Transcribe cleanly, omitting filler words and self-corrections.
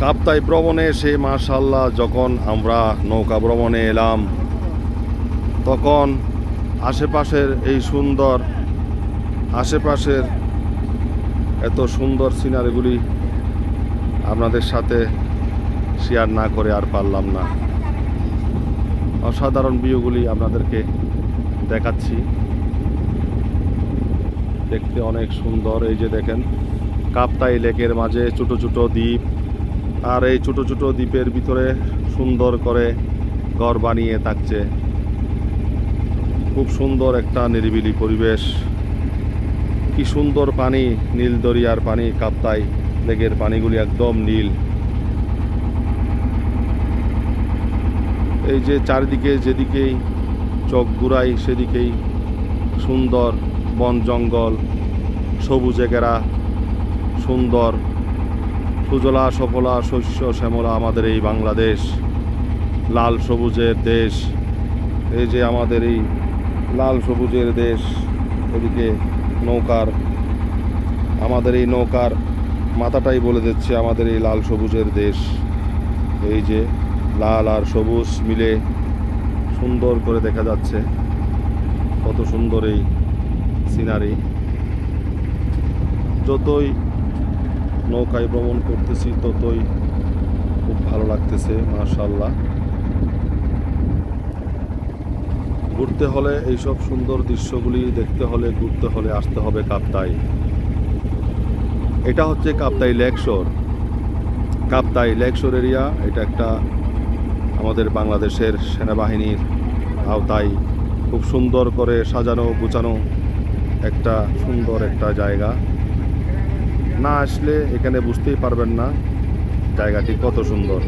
কাপ্তাই ভ্রমণে এসে মাশাআল্লাহ যখন আমরা নৌকা ভ্রমণে এলাম, তখন আশেপাশের এই সুন্দর আশেপাশের এত সুন্দর সিনারিগুলি আপনাদের সাথে শেয়ার না করে আর পারলাম না। অসাধারণ ভিউগুলি আপনাদেরকে দেখাচ্ছি, দেখতে অনেক সুন্দর। এই যে দেখেন কাপ্তাই লেকের মাঝে ছোট ছোট দ্বীপ, আর এই ছোট ছোট দ্বীপের ভিতরে সুন্দর করে ঘর বানিয়ে থাকছে। খুব সুন্দর একটা নিরিবিলি পরিবেশ। কি সুন্দর পানি, নীল দরিয়ার পানি। কাপ্তাই লেকের পানিগুলি একদম নীল। এই যে চারিদিকে যেদিকেই চোখ ঘুরাই সেদিকেই সুন্দর বন জঙ্গল, সবুজে ঘেরা সুন্দর সুজলা সফলা শস্য শ্যামলা আমাদের এই বাংলাদেশ, লাল সবুজের দেশ। এই যে আমাদের এই লাল সবুজের দেশ, এদিকে নৌকার, আমাদের এই নৌকার মাথাটাই বলে দিচ্ছে আমাদের এই লাল সবুজের দেশ। এই যে লাল আর সবুজ মিলে সুন্দর করে দেখা যাচ্ছে, কত সুন্দর এই সিনারি। যতই নৌকায় ভ্রমণ করতেছি ততই খুব ভালো লাগতেছে মাশাআল্লাহ। ঘুরতে হলে এইসব সুন্দর দৃশ্যগুলি দেখতে হলে, ঘুরতে হলে আসতে হবে কাপ্তাই। এটা হচ্ছে কাপ্তাই লেক শোর। কাপ্তাই লেক শোর এরিয়া, এটা একটা আমাদের বাংলাদেশের সেনাবাহিনীর আওতায় খুব সুন্দর করে সাজানো গুছানো একটা সুন্দর একটা জায়গা। না আসলে এখানে বুঝতেই পারবেন না জায়গাটি কত সুন্দর।